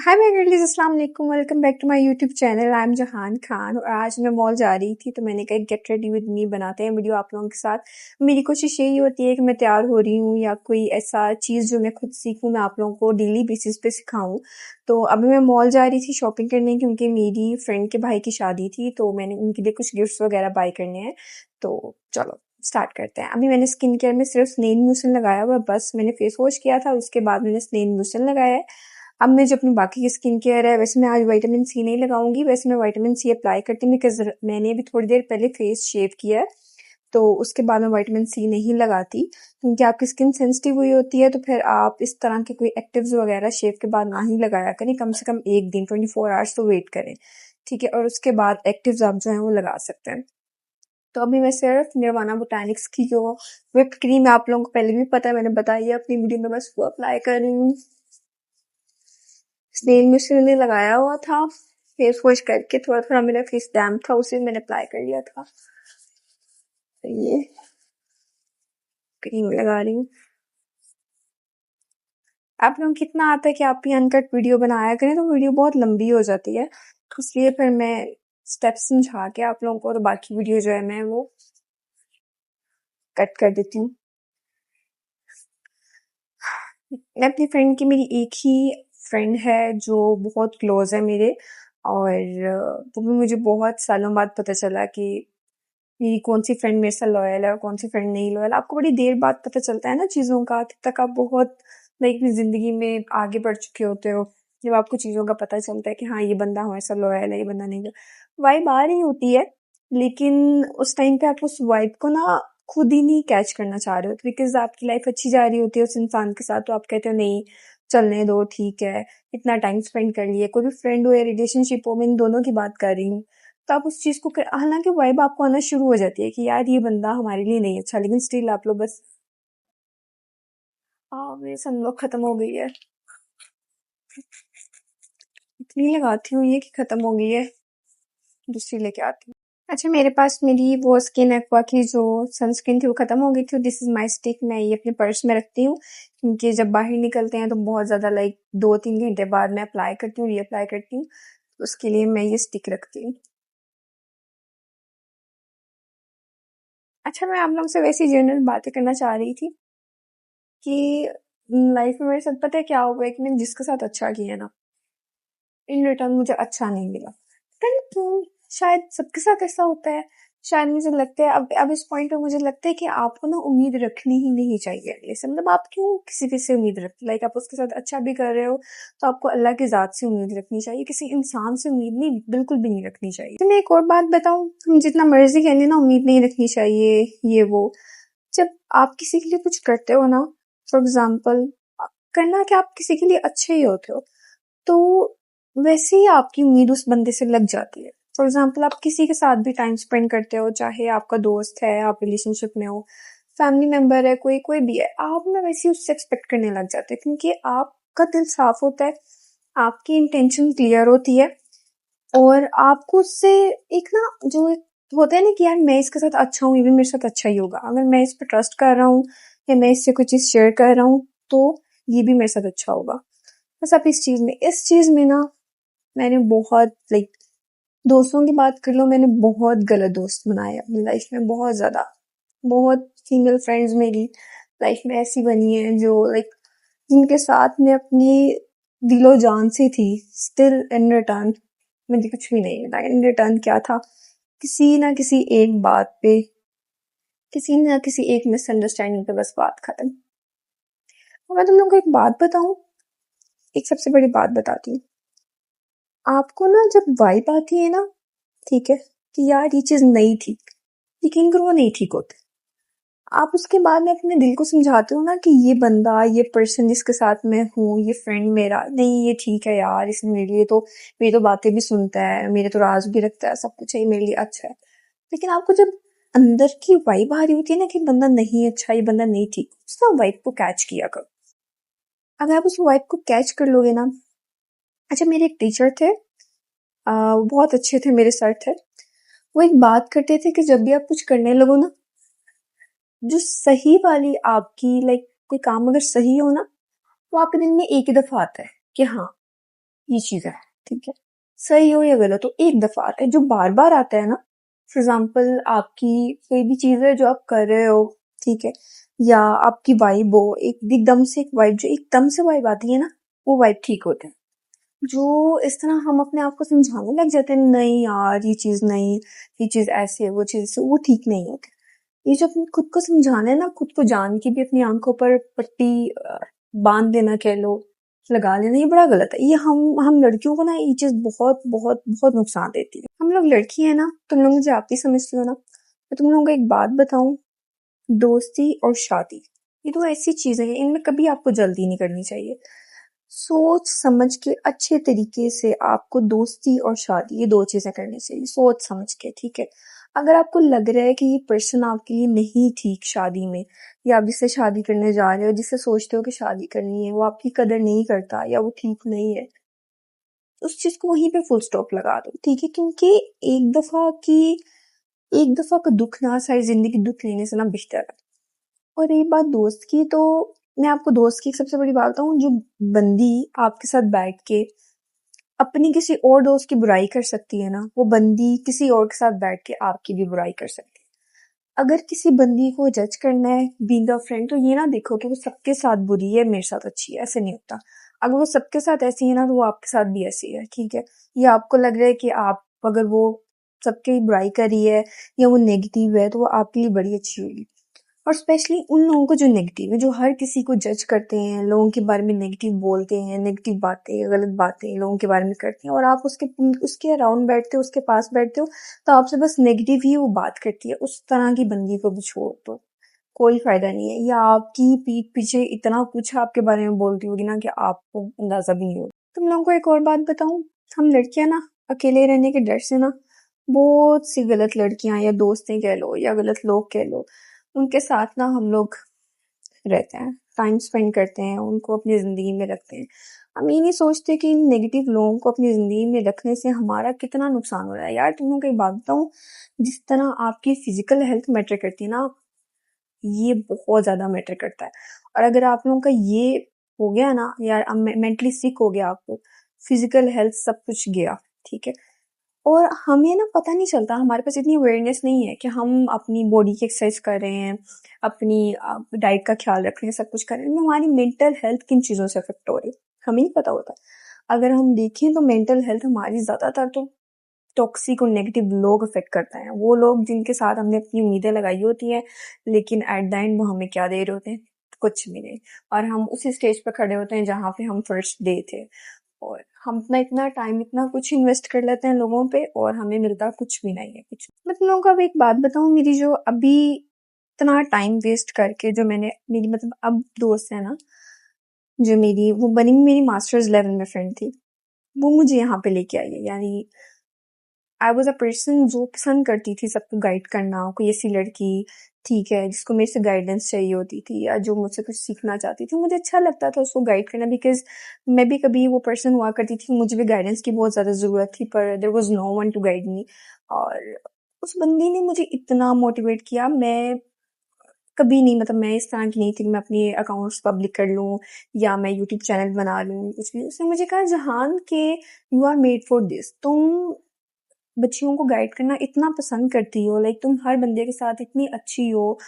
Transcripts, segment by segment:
Hi my girlies, अस्सलाम वालेकुम। Welcome back to my YouTube channel. I am Jahan Khan और आज मैं मॉल जा रही थी तो मैंने कहा गेट रेडी विद मी बनाते हैं वीडियो आप लोगों के साथ। मेरी कोशिश यही होती है कि मैं तैयार हो रही हूँ या कोई ऐसा चीज़ जो मैं खुद सीखूँ, मैं आप लोगों को डेली बेसिस पे सिखाऊँ। तो अभी मैं मॉल जा रही थी शॉपिंग करने क्योंकि मेरी फ्रेंड के भाई की शादी थी तो मैंने उनके लिए कुछ गिफ्ट्स वगैरह बाय करने हैं। तो चलो स्टार्ट करते हैं। अभी मैंने स्किन केयर में सिर्फ स्नेल लोशन लगाया हुआ, बस मैंने फेस वॉश किया था, उसके बाद मैंने स्नेल लोशन लगाया है। अब मैं जो अपनी बाकी की स्किन केयर है, वैसे मैं आज विटामिन सी नहीं लगाऊंगी, वैसे मैं विटामिन सी अप्लाई करती हूँ बिकॉज मैंने अभी थोड़ी देर पहले फेस शेव किया है तो उसके बाद मैं विटामिन सी नहीं लगाती क्योंकि आपकी स्किन सेंसिटिव हुई होती है। तो फिर आप इस तरह के कोई एक्टिव्स वगैरह शेव के बाद ना ही लगाया करें, कम से कम एक दिन 24 आवर्स तो वेट करें, ठीक है, और उसके बाद एक्टिव्स आप जो है वो लगा सकते हैं। तो अभी मैं सिर्फ निर्वाणा बोटैनिक्स की जो व्हिप क्रीम है, आप लोगों को पहले भी पता है, मैंने बताई है अपनी वीडियो में, बस वो अप्लाई कर रही हूँ। स्नेल मिश्रण ने लगाया हुआ था, फेस वॉश करके थोड़ा थोड़ा मेरा फेस डैम्प था, उसे मैंने अप्लाई कर लिया था। तो ये क्रीम लगा रही हूँ। आप लोगों को कितना आता है कि आप भी अनकट वीडियो बनाया करें तो वीडियो बहुत लंबी हो जाती है, इसलिए फिर मैं स्टेप्स समझा के आप लोगों को तो बाकी वीडियो जो है मैं वो कट कर देती हूँ। मैं अपनी फ्रेंड की, मेरी एक ही फ्रेंड है जो बहुत क्लोज है मेरे, और वो भी मुझे बहुत सालों बाद पता चला कि मेरी कौन सी फ्रेंड मेरे से लॉयल है और कौन सी फ्रेंड नहीं लॉयल। आपको बड़ी देर बाद पता चलता है ना चीज़ों का, तब तक आप बहुत लाइक अपनी ज़िंदगी में आगे बढ़ चुके होते हो जब आपको चीज़ों का पता चलता है कि हाँ ये बंदा हमारे साथ लॉयल है, ये बंदा नहीं। वाइब आ रही होती है लेकिन उस टाइम पे आप उस वाइब को ना खुद ही नहीं कैच करना चाह रहे हो बिकॉज आपकी लाइफ अच्छी जा रही होती है उस इंसान के साथ, तो आप कहते हो नहीं चलने दो, ठीक है, इतना टाइम स्पेंड कर लिए। कोई भी फ्रेंड हो या रिलेशनशिप हो, मैं इन दोनों की बात कर रही हूँ। तो आप उस चीज़ को हालाँकि वाइब आपको आना शुरू हो जाती है कि यार ये बंदा हमारे लिए नहीं अच्छा, लेकिन स्टिल आप लोग बस मेरी सनब्लॉक खत्म हो गई है। इतनी लगाती हूँ ये कि खत्म हो गई है, दूसरी लेके आती हूँ। अच्छा, मेरे पास मेरी वो स्किन एक्वा की जो सनस्क्रीन थी वो खत्म हो गई थी। दिस इज माई स्टिक, मैं ये अपने पर्स में रखती हूँ क्योंकि जब बाहर निकलते हैं तो बहुत ज़्यादा लाइक 2-3 घंटे बाद मैं अप्लाई करती हूँ, रीअप्लाई करती हूँ, तो उसके लिए मैं ये स्टिक रखती हूँ। अच्छा, मैं आप लोगों से वैसी जनरल बातें करना चाह रही थी कि लाइफ में मेरे साथ पता है क्या हुआ है कि मैंने जिसके साथ अच्छा किया ना, इन रिटर्न मुझे अच्छा नहीं मिला। पता नहीं क्यों, शायद सबके साथ ऐसा होता है। शायद मुझे लगता है अब इस पॉइंट पे मुझे लगता है कि आपको ना उम्मीद रखनी ही नहीं चाहिए अगले से। मतलब आप क्यों किसी किसी से उम्मीद रखते, लाइक आप उसके साथ अच्छा भी कर रहे हो तो आपको अल्लाह की ज़ात से उम्मीद रखनी चाहिए, किसी इंसान से उम्मीद नहीं, बिल्कुल भी नहीं रखनी चाहिए। तो मैं एक और बात बताऊं, हम जितना मर्जी कह लें ना उम्मीद नहीं रखनी चाहिए ये वो, जब आप किसी के लिए कुछ करते हो ना, फॉर एग्जाम्पल करना कि आप किसी के लिए अच्छे ही होते हो, तो वैसे ही आपकी उम्मीद उस बंदे से लग जाती है। फॉर एग्जाम्पल आप किसी के साथ भी टाइम स्पेंड करते हो, चाहे आपका दोस्त है, आप रिलेशनशिप में हो, फैमिली मेंबर है, कोई कोई भी है, आप ना वैसे ही उससे एक्सपेक्ट करने लग जाते हैं क्योंकि आपका दिल साफ होता है, आपकी इंटेंशन क्लियर होती है, और आपको उससे एक ना जो एक होता है ना कि यार मैं इसके साथ अच्छा हूँ, ये भी मेरे साथ अच्छा ही होगा, अगर मैं इस पर ट्रस्ट कर रहा हूँ या मैं इससे कोई चीज़ शेयर कर रहा हूँ तो ये भी मेरे साथ अच्छा होगा। बस आप इस चीज़ में ना मैंने बहुत लाइक, दोस्तों की बात कर लो, मैंने बहुत गलत दोस्त बनाए अपनी लाइफ में, बहुत ज़्यादा। बहुत फीमेल फ्रेंड्स मेरी लाइफ में ऐसी बनी है जो लाइक जिनके साथ मैं अपनी दिलो जान से थी, स्टिल इन रिटर्न मुझे कुछ भी नहीं मिला। इन रिटर्न क्या था, किसी ना किसी एक बात पे, किसी ना किसी एक मिसअंडरस्टैंडिंग पे बस बात खत्म। और मैं तुम लोगों को एक बात बताऊं, एक सबसे बड़ी बात बताती हूँ। आपको ना जब वाइब आती है ना, ठीक है, कि यार ये चीज़ नहीं ठीक, यकीन करो वो नहीं ठीक होती। आप उसके बाद में अपने दिल को समझाते हो ना कि ये बंदा, ये पर्सन जिसके साथ मैं हूँ, ये फ्रेंड मेरा नहीं, ये ठीक है यार, इसने मेरी तो बातें भी सुनता है, मेरे तो राज भी रखता है, सब कुछ है, ये मेरे लिए अच्छा है। लेकिन आपको जब अंदर की वाइब आ रही होती है ना कि बंदा नहीं अच्छा, ये बंदा नहीं ठीक, उस वाइब को कैच किया करो। अगर आप उस वाइब को कैच कर लोगे ना, अच्छा मेरे एक टीचर थे, वो बहुत अच्छे थे, मेरे सर थे, वो एक बात करते थे कि जब भी आप कुछ करने लगो ना, जो सही वाली आपकी लाइक कोई काम अगर सही हो ना, वो आपके दिन में एक ही दफा आता है कि हाँ ये चीज है, ठीक है। सही हो या गलत हो, एक दफा आता है। जो बार बार आता है ना, फॉर एग्जाम्पल आपकी कोई भी चीज है जो आप कर रहे हो, ठीक है, या आपकी वाइब हो, एक एकदम से एक वाइब, जो एकदम से वाइब आती है ना, वो वाइब ठीक होते हैं। जो इस तरह हम अपने आप को समझाने लग जाते हैं, नहीं यार ये चीज नहीं, ये चीज ऐसी है, वो चीज ऐसे, वो ठीक नहीं होती। ये जो अपने खुद को समझाना है ना, खुद को जान के भी अपनी आंखों पर पट्टी बांध देना कह लो, लगा लेना, ये बड़ा गलत है। ये हम लड़कियों को ना ये चीज बहुत बहुत बहुत नुकसान देती है। हम लोग लड़की है ना, तुम लोग मुझे आप ही समझते हो ना। मैं तुम लोगों को एक बात बताऊं, दोस्ती और शादी, ये दो ऐसी चीजें हैं, इनमें कभी आपको जल्दी नहीं करनी चाहिए। सोच समझ के अच्छे तरीके से आपको दोस्ती और शादी, ये दो चीजें करनी चाहिए, सोच समझ के, ठीक है। अगर आपको लग रहा है कि ये पर्सन आपके लिए नहीं ठीक शादी में, या आप जिससे शादी करने जा रहे हो, जिससे सोचते हो कि शादी करनी है, वो आपकी कदर नहीं करता या वो ठीक नहीं है, उस चीज को वहीं पे फुल स्टॉप लगा दो, ठीक है। क्योंकि एक दफा की एक दफा का दुख ना सारी जिंदगी दुख लेने से ना बेहतर है। और रही बात दोस्त की, तो मैं आपको दोस्त की एक सबसे बड़ी बात बताऊं, जो बंदी आपके साथ बैठ के अपनी किसी और दोस्त की बुराई कर सकती है ना, वो बंदी किसी और के साथ बैठ के आपकी भी बुराई कर सकती है। अगर किसी बंदी को जज करना है बीइंग अ फ्रेंड, तो ये ना देखो कि वो सबके साथ बुरी है, मेरे साथ अच्छी है, ऐसे नहीं होता। अगर वो सबके साथ ऐसी है ना, तो वो आपके साथ भी ऐसी है, ठीक है। या आपको लग रहा है कि आप, अगर वो सबकी बुराई कर रही है या वो नेगेटिव है, तो वो आपके लिए बड़ी अच्छी होगी। और स्पेशली उन लोगों को जो नेगेटिव है, जो हर किसी को जज करते हैं, लोगों के बारे में नेगेटिव बोलते हैं, नेगेटिव बातें, गलत बातें लोगों के बारे में करते हैं, और आप उसके उसके अराउंड बैठते हो, उसके पास बैठते हो, तो आपसे बस नेगेटिव ही वो बात करती है। उस तरह की बंदी को भी छोड़ दो, कोई फायदा नहीं है। या आपकी पीठ पीछे इतना कुछ आपके बारे में बोलती होगी ना कि आपको अंदाजा भी नहीं होगा। तुम लोगों को एक और बात बताऊं, हम लड़कियां ना अकेले रहने के डर से ना, बहुत सी गलत लड़कियां या दोस्तें कह लो या गलत लोग कह लो, उनके साथ ना हम लोग रहते हैं, टाइम स्पेंड करते हैं, उनको अपनी ज़िंदगी में रखते हैं। हम ये नहीं सोचते कि इन नेगेटिव लोगों को अपनी ज़िंदगी में रखने से हमारा कितना नुकसान हो रहा है। यार तुम लोगों को एक बात बताऊँ, जिस तरह आपकी फिजिकल हेल्थ मैटर करती है ना, ये बहुत ज़्यादा मैटर करता है। और अगर आप लोगों का ये हो गया ना यार, मेंटली सिक हो गया आपको, फिजिकल हेल्थ सब कुछ गया, ठीक है। और हमें ना पता नहीं चलता, हमारे पास इतनी अवेयरनेस नहीं है कि हम अपनी बॉडी की एक्सरसाइज कर रहे हैं, अपनी डाइट का ख्याल रख रहे हैं, सब कुछ कर रहे हैं, हमारी मेंटल हेल्थ किन चीज़ों से अफेक्ट हो रही है, हमें नहीं पता होता। अगर हम देखें तो मेंटल हेल्थ हमारी ज़्यादातर तो टॉक्सिक और नेगेटिव लोग अफेक्ट करते हैं। वो लोग जिनके साथ हमने अपनी उम्मीदें लगाई होती हैं, लेकिन एट द एंड वो हमें क्या दे रहे होते हैं, कुछ भी नहीं। और हम उसी स्टेज पर खड़े होते हैं जहाँ पे हम फर्स्ट डे थे, और हम अपना इतना टाइम इतना कुछ इन्वेस्ट कर लेते हैं लोगों पे, और हमें मिलता कुछ भी नहीं है कुछ। मैं तुम लोगों को अब एक बात बताऊं, मेरी जो अभी इतना टाइम वेस्ट करके जो मैंने, मेरी मतलब अब दोस्त है ना, जो मेरी वो बनी मेरी मास्टर्स लेवल में फ्रेंड थी, वो मुझे यहाँ पे लेके आई है। यानी आई वॉज अ पर्सन जो पसंद करती थी सबको गाइड करना, कोई ऐसी लड़की, ठीक है, जिसको मेरे से गाइडेंस चाहिए होती थी या जो मुझसे कुछ सीखना चाहती थी, मुझे अच्छा लगता था उसको गाइड करना, बिकॉज मैं भी कभी वो पर्सन हुआ करती थी, मुझे भी गाइडेंस की बहुत ज़्यादा ज़रूरत थी, पर there was no one to guide me. और उस बंदी ने मुझे इतना मोटिवेट किया, मैं कभी नहीं, मतलब मैं इस तरह की नहीं थी कि मैं अपनी अकाउंट्स पब्लिक कर लूँ या मैं यूट्यूब चैनल बना लूँ, कुछ भी। उसने मुझे कहा, जहान के you are made for this, तुम बच्चियों को गाइड करना इतना पसंद करती हो, लाइक तुम हर बंदे के साथ इतनी अच्छी हो,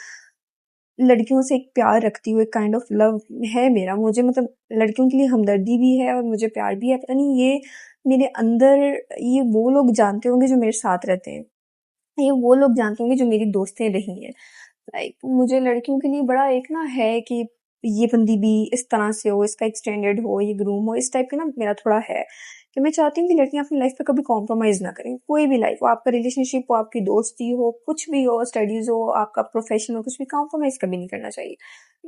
लड़कियों से एक प्यार रखती हो, एक काइंड ऑफ लव है मेरा, मुझे मतलब लड़कियों के लिए हमदर्दी भी है और मुझे प्यार भी है। पता नहीं ये मेरे अंदर, ये वो लोग जानते होंगे जो मेरे साथ रहते हैं, ये वो लोग जानते होंगे जो मेरी दोस्तें रही हैं। लाइक मुझे लड़कियों के लिए बड़ा एक ना है कि ये बंदी भी इस तरह से हो, इसका एक स्टैंडर्ड हो, ये ग्रूम हो, इस टाइप के ना मेरा थोड़ा है कि मैं चाहती हूँ कि लड़कियां अपनी लाइफ पे कभी कॉम्प्रोमाइज ना करें। कोई भी लाइफ हो, आपका रिलेशनशिप हो, आपकी दोस्ती हो, कुछ भी हो, स्टडीज हो, आपका प्रोफेशन हो, कुछ भी, कॉम्प्रोमाइज कभी नहीं करना चाहिए।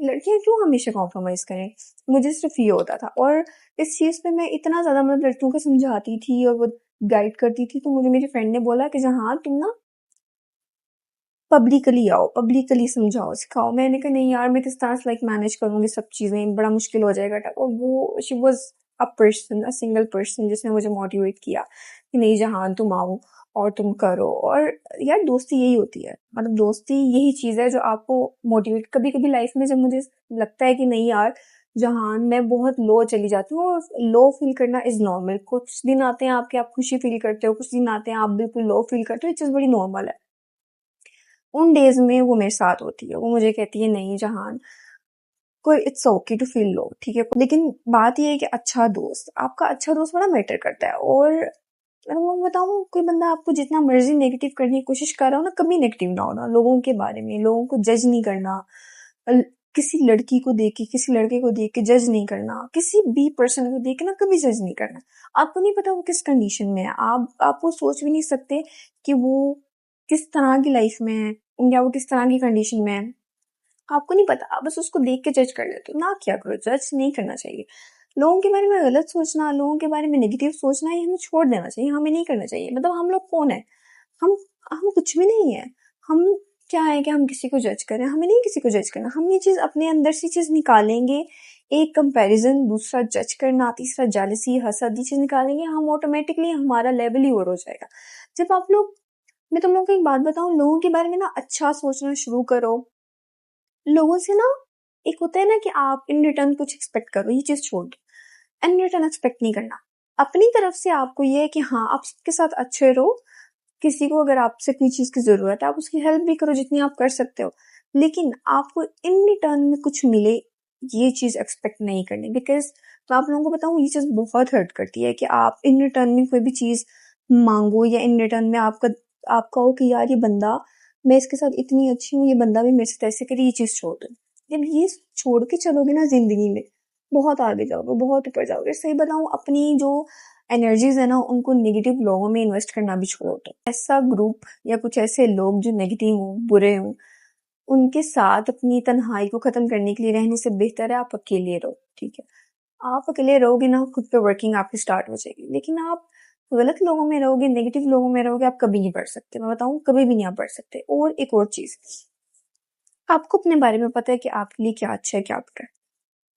लड़कियां क्यों हमेशा कॉम्प्रोमाइज करें, मुझे सिर्फ ये होता था। और इस चीज पे मैं इतना ज्यादा मतलब लड़कियों को समझाती थी और वो गाइड करती थी, तो मुझे मेरी फ्रेंड ने बोला कि हाँ तुम ना पब्लिकली आओ, पब्लिकली समझाओ, सिखाओ। मैंने कहा नहीं यार, मैं किस तरह से लाइक मैनेज करूंगी सब चीजें, बड़ा मुश्किल हो जाएगा। और वो she was a person, a single person, जिसने मुझे मोटिवेट किया कि नहीं जहां तुम आओ और तुम करो। और यार दोस्ती यही होती है, मतलब दोस्ती यही चीज है जो आपको मोटिवेट, कभी कभी लाइफ में जब मुझे लगता है कि नहीं यार जहाँ मैं बहुत लो चली जाती हूँ, और लो फील करना इज़ नॉर्मल। कुछ दिन आते हैं आपके आप खुशी फील करते हो, कुछ दिन आते हैं आप बिल्कुल लो फील करते हो, ये चीज़ बड़ी नॉर्मल है। उन डेज़ में वो मेरे साथ होती है, वो मुझे कहती है नहीं जहान, कोई it's okay to feel low, ठीक है। लेकिन बात ये है कि अच्छा दोस्त, आपका अच्छा दोस्त बड़ा मैटर करता है। और मैं वो बताऊँ, कोई बंदा आपको जितना मर्जी नेगेटिव करने की कोशिश कर रहा हो ना, कभी नेगेटिव ना होना लोगों के बारे में, लोगों को जज नहीं करना। किसी लड़की को देख के, किसी लड़के को देख के जज नहीं करना, किसी भी पर्सन को देख के ना कभी जज नहीं करना। आपको नहीं पता वो किस कंडीशन में है, आप वो सोच भी नहीं सकते कि वो किस तरह की लाइफ में है, या वो किस तरह की कंडीशन में है। आपको नहीं पता, आप बस उसको देख के जज कर लेते हो। ना क्या करो, जज नहीं करना चाहिए। लोगों के बारे में गलत सोचना, लोगों के बारे में नेगेटिव सोचना, ये हमें छोड़ देना चाहिए, हमें नहीं करना चाहिए। मतलब हम लोग कौन है, हम हम कुछ भी नहीं है। हम क्या है कि हम किसी को जज करें, हमें नहीं किसी को जज करना। हम ये चीज़ अपने अंदर से चीज़ निकालेंगे, एक कंपैरिजन, दूसरा जज करना, तीसरा जेलसी, हसद, ये चीज़ निकालेंगे, हम ऑटोमेटिकली हमारा लेवल ही और हो जाएगा। जब आप लोग, मैं तुम लोगों को एक बात बताऊं, लोगों के बारे में ना अच्छा सोचना शुरू करो। लोगों से ना, एक होता है ना कि आप इन रिटर्न कुछ एक्सपेक्ट करो, ये चीज़ छोड़ दो। इन रिटर्न एक्सपेक्ट नहीं करना। अपनी तरफ से आपको ये है कि हाँ, आप सबके साथ अच्छे रहो। किसी को अगर आपसे कोई चीज़ की ज़रूरत है, आप उसकी हेल्प भी करो जितनी आप कर सकते हो। लेकिन आपको इन रिटर्न में कुछ मिले, ये चीज़ एक्सपेक्ट नहीं करनी। बिकॉज़ मैं आप लोगों को बताऊँ, ये चीज़ बहुत हर्ट करती है कि आप इन रिटर्न में कोई भी चीज़ माँगो, या इन रिटर्न में आपका हो कि यार ये बंदा, मैं इसके साथ इतनी अच्छी हूँ, ये बंदा भी मेरे साथ ऐसे करे, ये चीज़ छोड़ दो। जब ये छोड़ के चलोगे ना ज़िंदगी में, बहुत आगे जाओगे, बहुत ऊपर जाओगे। सही बताऊँ, अपनी जो एनर्जीज है ना, उनको नेगेटिव लोगों में इन्वेस्ट करना भी छोड़ो। तो ऐसा ग्रुप या कुछ ऐसे लोग जो नेगेटिव हो, बुरे हो, उनके साथ अपनी तन्हाई को खत्म करने के लिए रहने से बेहतर है आप अकेले रहो, ठीक है। आप अकेले रहोगे ना, खुद पे वर्किंग आपकी स्टार्ट हो जाएगी। लेकिन आप गलत लोगों में रहोगे, नेगेटिव लोगों में रहोगे, आप कभी नहीं बढ़ सकते। मैं बताऊं, कभी भी नहीं आप बढ़ सकते। और एक और चीज, आपको अपने बारे में पता है कि आपके लिए क्या अच्छा है, क्या बुरा है,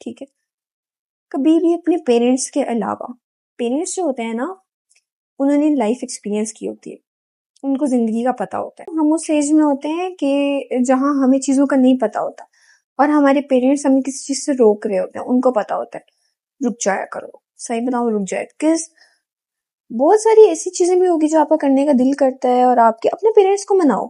ठीक है। कभी भी अपने पेरेंट्स के अलावा, पेरेंट्स जो होते हैं ना, उन्होंने लाइफ एक्सपीरियंस की होती है, उनको जिंदगी का पता होता है। हम उस एज में होते हैं कि जहाँ हमें चीजों का नहीं पता होता, और हमारे पेरेंट्स हमें किसी चीज से रोक रहे होते हैं, उनको पता होता है रुक जाया करो। सही बताऊं, रुक जाए, किस बहुत सारी ऐसी चीजें भी होगी जो आपका करने का दिल करता है, और आपके अपने पेरेंट्स को मनाओ,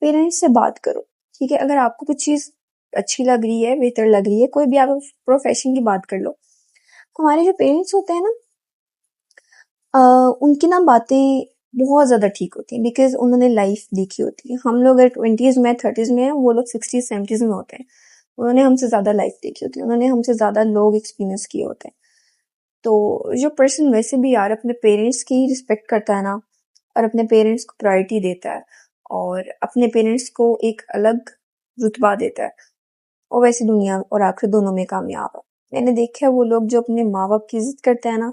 पेरेंट्स से बात करो, ठीक है। अगर आपको कुछ चीज अच्छी लग रही है, बेहतर लग रही है, कोई भी आप प्रोफेशन की बात कर लो। हमारे जो पेरेंट्स होते हैं ना, उनकी ना बातें बहुत ज़्यादा ठीक होती हैं, बिकॉज उन्होंने लाइफ देखी होती है। हम लोग अगर 20s में 30s में हैं, वो लोग 60s 70s में होते हैं। उन्होंने हमसे ज़्यादा लाइफ देखी होती है, उन्होंने हमसे ज़्यादा लोग एक्सपीरियंस किए होते हैं। तो जो पर्सन वैसे भी यार अपने पेरेंट्स की रिस्पेक्ट करता है ना, और अपने पेरेंट्स को प्रायोरिटी देता है, और अपने पेरेंट्स को एक अलग रुतबा देता है, और वैसे दुनिया और आखिर दोनों में कामयाब है। मैंने देखा है वो लोग जो अपने माँ बाप की इज्जत करते हैं ना,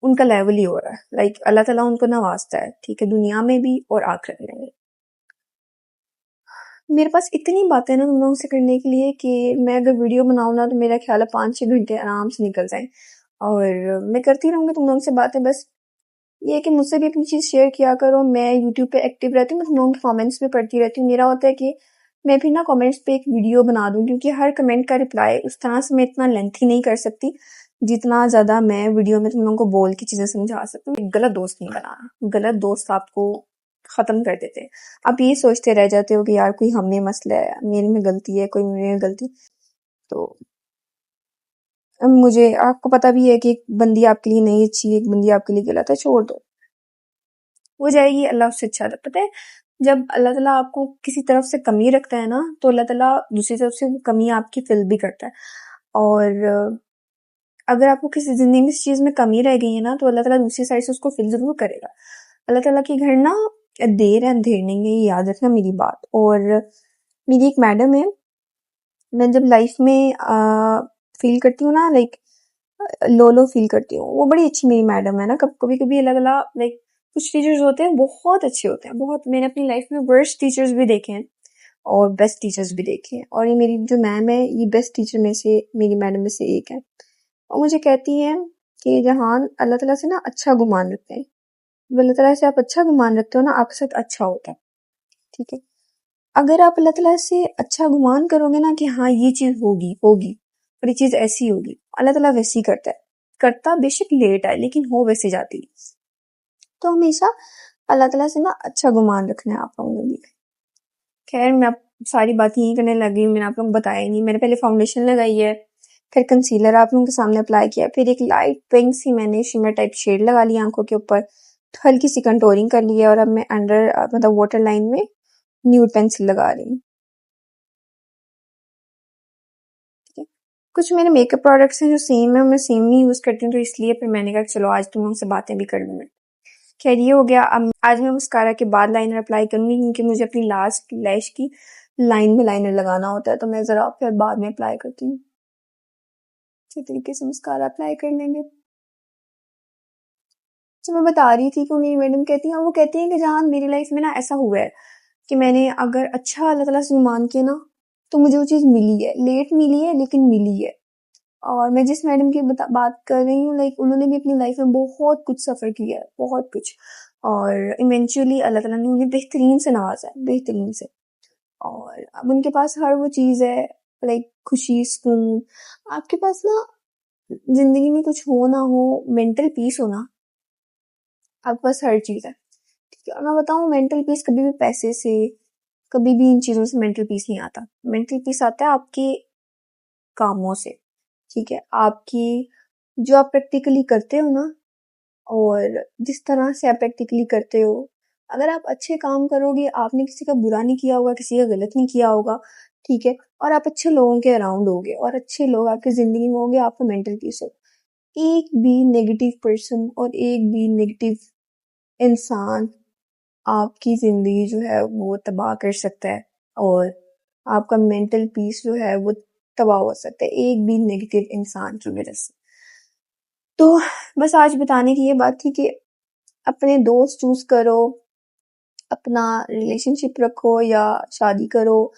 उनका लेवल ही हो रहा है। लाइक अल्लाह ताला उनको नवाजता है, ठीक है, दुनिया में भी और आखिरत में भी। मेरे पास इतनी बातें ना तुम लोगों से करने के लिए कि मैं अगर वीडियो बनाऊँ ना, तो मेरा ख्याल है 5-6 घंटे आराम से निकल जाए। और मैं करती रहूँगी तुम लोगों से बातें। बस ये है कि मुझसे भी अपनी चीज़ शेयर किया करो। मैं यूट्यूब पे एक्टिव रहती हूँ, मैं तुम लोगों के कमेंट्स भी पढ़ती रहती हूँ। मेरा होता है कि मैं भी ना कमेंट्स पे एक वीडियो बना दूँ, क्योंकि हर कमेंट का रिप्लाई उस तरह से मैं इतना लेंथी नहीं कर सकती जितना ज़्यादा मैं वीडियो में तुम लोगों को बोल के चीज़ें समझा सकती हूँ। गलत दोस्त नहीं बनाना, गलत दोस्त आपको ख़त्म कर देते हैं। आप ये सोचते रह जाते हो कि यार कोई हम में मसला है, मेरे में गलती है, कोई मेरे में गलती। तो अब मुझे आपको पता भी है कि एक बंदी आपके लिए नहीं अच्छी, एक बंदी आपके लिए गलत है, छोड़ दो, हो जाएगी। अल्लाह उससे अच्छा था। पता है, जब अल्लाह ताला आपको किसी तरफ से कमी रखता है ना, तो अल्लाह ताला दूसरी तरफ से वो कमी आपकी फिल भी करता है। और अगर आपको किसी जिंदगी में इस चीज में कमी रह गई है ना, तो अल्लाह ताला दूसरी साइड से उसको फिल जरूर करेगा। अल्लाह ताला के घर ना देर है अंधेर नहीं है, ये याद रखना मेरी बात। और मेरी एक मैडम है, मैं जब लाइफ में फील करती हूँ ना, लाइक लो लो फील करती हूँ, वो बड़ी अच्छी मेरी मैडम है ना। कभी कभी अलग अलग, लाइक कुछ टीचर्स होते हैं बहुत अच्छे होते हैं, बहुत। मैंने अपनी लाइफ में वर्स्ट टीचर्स भी देखे हैं और बेस्ट टीचर्स भी देखे हैं, और ये मेरी जो मैम है, ये बेस्ट टीचर में से, मेरी मैडम में से एक है। और मुझे कहती है कि जहान, अल्लाह ताला से ना अच्छा गुमान रखते हैं। अल्लाह ताला से आप अच्छा गुमान रखते हो ना, आपके साथ अच्छा होता है, ठीक है। अगर आप अल्लाह ताला से अच्छा गुमान करोगे ना कि हाँ ये चीज़ होगी होगी और ये चीज़ ऐसी होगी, अल्लाह ताला वैसी करता है। करता बेशक लेट है लेकिन हो वैसे जाती है। तो हमेशा अल्लाह ताला से ना अच्छा गुमान रखना है आप लोगों ने भी। खैर मैं अब सारी बातें यही करने लगी, मैंने आप लोगों को बताया ही नहीं। मैंने पहले फाउंडेशन लगाई है, फिर कंसीलर आप लोगों के सामने अप्लाई किया, फिर एक लाइट पिंक सी मैंने शिमर टाइप शेड लगा लिया आंखों के ऊपर, तो हल्की सी कंटोरिंग कर ली है और अब मैं अंडर मतलब वाटर लाइन में न्यूड पेंसिल लगा रही हूँ। ठीक है, कुछ मेरे मेकअप प्रोडक्ट्स हैं जो सेम है, मैं सेम नहीं यूज करती हूँ, तो इसलिए फिर मैंने कहा चलो आज तुम लोगों से बातें भी कर लूँ मैं। खैर ये हो गया। अब आज मैं मस्कारा के बाद लाइनर अप्लाई करूंगी क्योंकि मुझे अपनी लास्ट लैश की लाइन में लाइनर लगाना होता है, तो मैं जरा फिर बाद में अप्लाई करती हूँ। अच्छे तरीके से मस्कारा अप्लाई कर लेंगे। तो मैं बता रही थी कि मेरी मैडम कहती हैं, वो कहती हैं कि जहाँ मेरी लाइफ में ना ऐसा हुआ है कि मैंने अगर अच्छा अल्लाह ताला से मान के ना, तो मुझे वो चीज़ मिली है, लेट मिली है लेकिन मिली है। और मैं जिस मैडम की बात कर रही हूँ, लाइक उन्होंने भी अपनी लाइफ में बहुत कुछ सफ़र किया है, बहुत कुछ, और इवेंचुअली अल्लाह ताला ने उन्हें बेहतरीन से नवाजा है, बेहतरीन से। और अब उनके पास हर वो चीज़ है, लाइक खुशी, सुकून। आपके पास ना ज़िंदगी में कुछ हो ना हो, मेंटल पीस हो ना, आपके पास हर चीज़ है। ठीक है, और मैं बताऊँ मेंटल पीस कभी भी पैसे से, कभी भी इन चीज़ों से मेंटल पीस नहीं आता। मेंटल पीस आता है आपके कामों से, ठीक है? आपकी जो आप प्रैक्टिकली करते हो ना, और जिस तरह से आप प्रैक्टिकली करते हो, अगर आप अच्छे काम करोगे, आपने किसी का बुरा नहीं किया होगा, किसी का गलत नहीं किया होगा, ठीक है? और आप अच्छे लोगों के अराउंड होगे और अच्छे लोग आपकी ज़िंदगी में होंगे, आपको मेंटल पीस हो। एक भी नेगेटिव पर्सन और एक भी नेगेटिव इंसान आपकी ज़िंदगी जो है वो तबाह कर सकता है, और आपका मेंटल पीस जो है वो तबाह हो सकता है एक भी नेगेटिव इंसान की वजह से। तो बस आज बताने की ये बात थी कि अपने दोस्त चूज करो, अपना रिलेशनशिप रखो या शादी करो,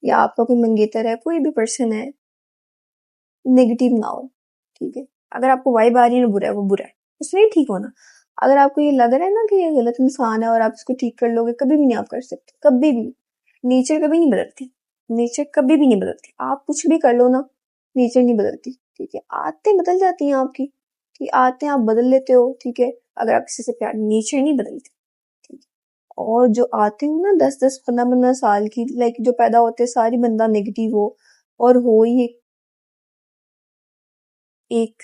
या आपका कोई मंगेतर है, कोई भी पर्सन है, नेगेटिव ना हो, ठीक है? अगर आपको वाइब आ रही है ना बुरा है, वो बुरा है, उसमें ठीक होना। अगर आपको ये लग रहा है ना कि ये गलत इंसान है और आप इसको ठीक कर लोगे, कभी भी नहीं आप कर सकते, कभी भी। नेचर कभी नहीं बदलती, नेचर कभी भी नहीं बदलती, आप कुछ भी कर लो ना, नेचर नहीं बदलती, ठीक है? आदतें बदल जाती हैं आपकी, ठीक, आदतें आप बदल लेते हो, ठीक है? अगर आप किसी से प्यार, नेचर नहीं बदलती, ठीक है? और जो आते हो ना 10-10 15-15 साल की, लाइक जो पैदा होते हैं सारी बंदा नेगेटिव हो, और हो ही एक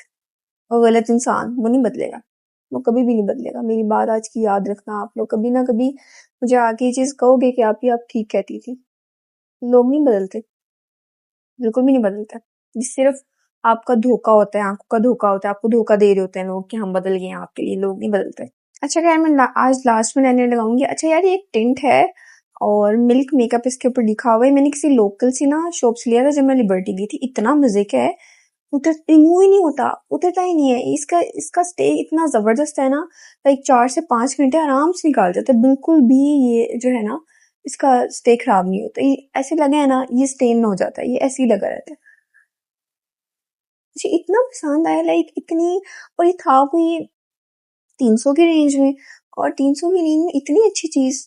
गलत इंसान, वो नहीं बदलेगा, वो कभी भी नहीं बदलेगा। मेरी बात आज की याद रखना आप लोग, कभी ना कभी मुझे आके ये चीज़ कहोगे कि आप ठीक कहती थी। लोग नहीं बदलते, बिल्कुल भी नहीं बदलते। ये सिर्फ आपका धोखा होता है, आँखों का धोखा होता है, आपको धोखा दे रहे होते हैं लोग कि हम बदल गए हैं आपके लिए, लोग नहीं बदलते। अच्छा खैर मैं आज लास्ट में लाइनर लगाऊंगी। अच्छा यार, ये एक टिंट है और मिल्क मेकअप इसके ऊपर लिखा हुआ है, मैंने किसी लोकल सी ना शॉप से लिया था जब मैं लिबर्टी गई थी। इतना मजे का है, उतर रिमूव ही नहीं होता, उतरता ही नहीं है। इसका इसका स्टे इतना जबरदस्त है ना, लाइक 4 से 5 घंटे आराम से निकाल जाते हैं, बिल्कुल भी ये जो है ना, इसका स्टे खराब नहीं होता। ये ऐसे लगे है ना, ये स्टेन ना हो जाता है, ये ऐसे ही लगा रहता है। मुझे इतना पसंद आया, लाइक इतनी, और ये था कोई 300 की रेंज में, और 300 की रेंज में इतनी अच्छी चीज,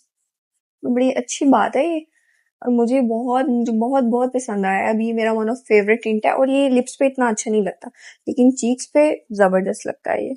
बड़ी अच्छी बात है ये। और मुझे बहुत बहुत पसंद आया। अभी मेरा वन ऑफ फेवरेट टिंट है, और ये लिप्स पे इतना अच्छा नहीं लगता, लेकिन चीक्स पे जबरदस्त लगता है ये।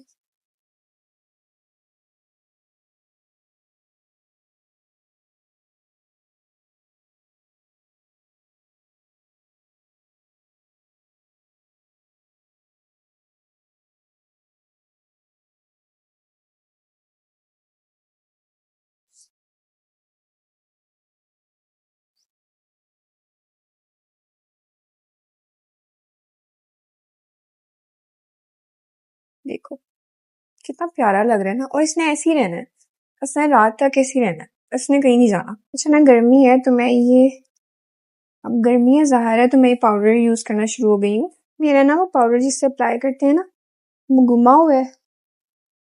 देखो कितना प्यारा लग रहा है ना, और इसने ऐसे ही रहना है, इसने रात तक ऐसे ही रहना है, इसने कहीं नहीं जाना। अच्छा ना गर्मी है तो मैं ये, अब गर्मी है ज़ाहिर है, तो मैं ये पाउडर यूज करना शुरू हो गई हूँ। मेरा ना वो पाउडर जिससे अप्लाई करते हैं ना, वो गुमा हुआ है,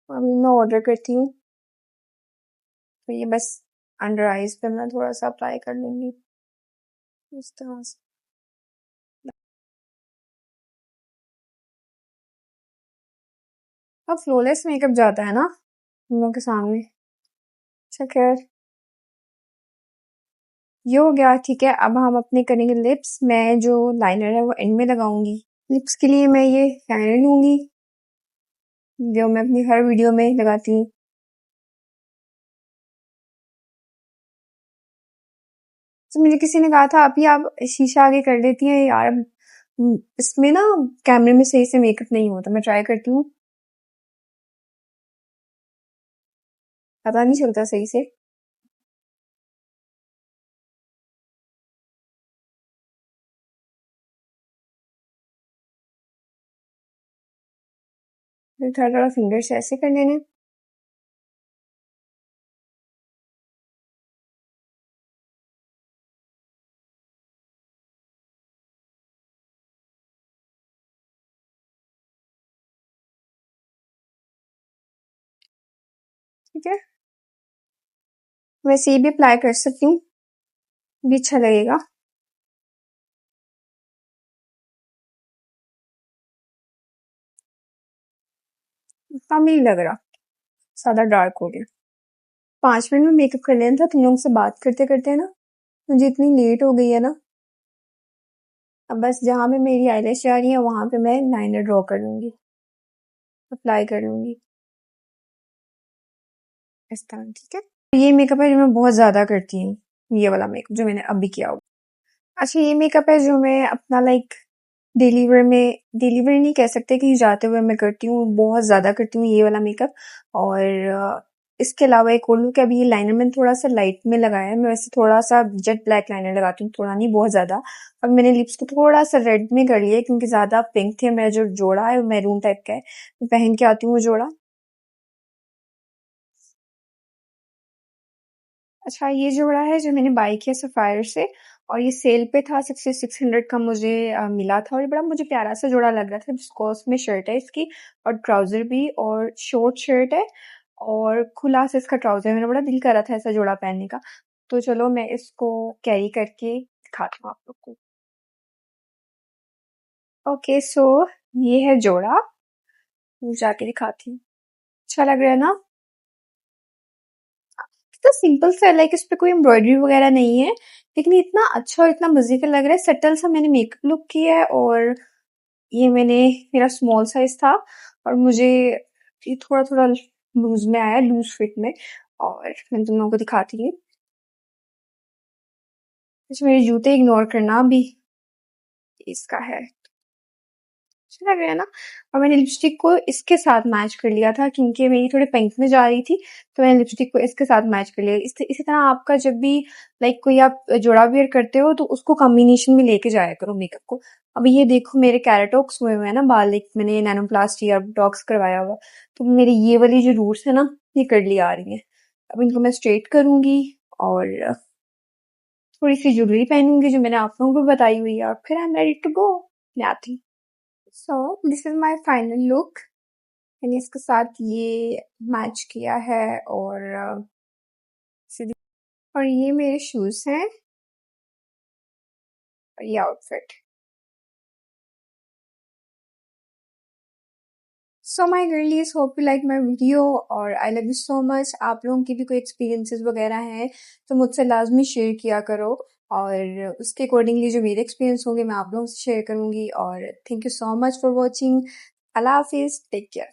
अभी मैं ऑर्डर करती हूँ। तो ये बस अंडर आइज पे मैं थोड़ा सा अप्लाई कर लूंगी इस तरह से। अब फ्लॉलेस मेकअप जाता है ना हम लोग के सामने। अच्छा खैर, ये हो गया, ठीक है। अब हम अपने करेंगे लिप्स। मैं जो लाइनर है वो एंड में लगाऊंगी। लिप्स के लिए मैं ये लाइनर लूंगी जो मैं अपनी हर वीडियो में लगाती हूँ। तो मुझे किसी ने कहा था अभी आप शीशा आगे कर देती हैं यार, इसमें ना कैमरे में सही से मेकअप नहीं होता। मैं ट्राई करती हूँ, पता नहीं चलता सही से। फिर थोड़ा थोड़ा फिंगर से ऐसे कर लेने। ठीक है, वैसे ये भी अप्लाई कर सकती हूँ, भी अच्छा लगेगा। इतना भी नहीं लग रहा, ज्यादा डार्क हो गया। 5 मिनट में मेकअप कर लेना था। तुम लोग से बात करते करते ना मुझे इतनी लेट हो गई है ना। अब बस जहाँ पे मेरी आईलैश जा रही है वहां पे मैं लाइनर ड्रॉ कर लूंगी, अप्लाई कर लूंगी इस तरह। ठीक है, ये मेकअप है जो मैं बहुत ज्यादा करती हूँ, ये वाला मेकअप जो मैंने अभी किया हुआ। अच्छा, ये मेकअप है जो मैं अपना लाइक डिलीवर नहीं कह सकते, कहीं जाते हुए मैं करती हूँ, बहुत ज्यादा करती हूँ ये वाला मेकअप। और इसके अलावा एक और लुक है। अभी ये लाइनर मैंने थोड़ा सा लाइट में लगाया है। मैं वैसे थोड़ा सा जेट ब्लैक लाइनर लगाती हूँ, थोड़ा नहीं बहुत ज्यादा। अब मैंने लिप्स को थोड़ा सा रेड में कर लिया है, क्योंकि ज्यादा पिंक थे। मेरा जो जोड़ा है वो मैरून टाइप का है, मैं पहन के आती हूँ वो जोड़ा। अच्छा, ये जोड़ा है जो मैंने बाय किया सफायर से, और ये सेल पे था। 600 का मुझे मिला था, और ये बड़ा मुझे प्यारा सा जोड़ा लग रहा था। बिकॉज में शर्ट है इसकी, और ट्राउजर भी, और शॉर्ट शर्ट है, और खुला से इसका ट्राउजर। मेरा बड़ा दिल कर रहा था ऐसा जोड़ा पहनने का। तो चलो मैं इसको कैरी करके दिखाती हूँ आप लोग को। ओके, सो ये है जोड़ा, मैं जाके दिखाती हूँ। अच्छा लग रहा है ना? तो सिंपल सा, लाइक इस पे कोई एम्ब्रॉयडरी वगैरह नहीं है, लेकिन इतना अच्छा और इतना मजे का लग रहा है। सटल सा मैंने मेकअप लुक किया है, और ये मैंने, मेरा स्मॉल साइज था, और मुझे ये थोड़ा थोड़ा लूज में आया, लूज फिट में। और मैं तुम लोगों को दिखाती हूँ। अच्छा, मेरे जूते इग्नोर करना भी, इसका है। अच्छा लग रहा है ना? और मैंने लिपस्टिक को इसके साथ मैच कर लिया था, क्योंकि मेरी थोड़ी पिंक में जा रही थी, तो मैंने लिपस्टिक को इसके साथ मैच कर लिया। इसी तरह आपका जब भी लाइक कोई आप जोड़ा वियर करते हो, तो उसको कॉम्बिनेशन में लेके जाया करो मेकअप को। अब ये देखो मेरे कैराटॉक्स हुए हुए हैं ना बाल, एक मैंने नैनोप्लास्टी या बोटॉक्स करवाया हुआ, तो मेरी ये वाली जो रूट्स है ना, ये कर्ली आ रही है। अब इनको मैं स्ट्रेट करूंगी, और थोड़ी सी ज्वेलरी पहनूंगी जो मैंने आप लोगों को बताई हुई है, और फिर I am ready to go. मैं आती हूँ। So this is my final look. मैंने इसके साथ ये मैच किया है, और और ये मेरे शूज हैं, और ये outfit. So my girlies, hope you like my video, और I love you so much. आप लोगों की भी कोई एक्सपीरियंसेस वगैरह हैं तो मुझसे लाजमी शेयर किया करो, और उसके अकॉर्डिंगली जो मेरे एक्सपीरियंस होंगे मैं आप लोगों से शेयर करूंगी। और thank you so much for watching. अल्लाह हाफिज, टेक केयर।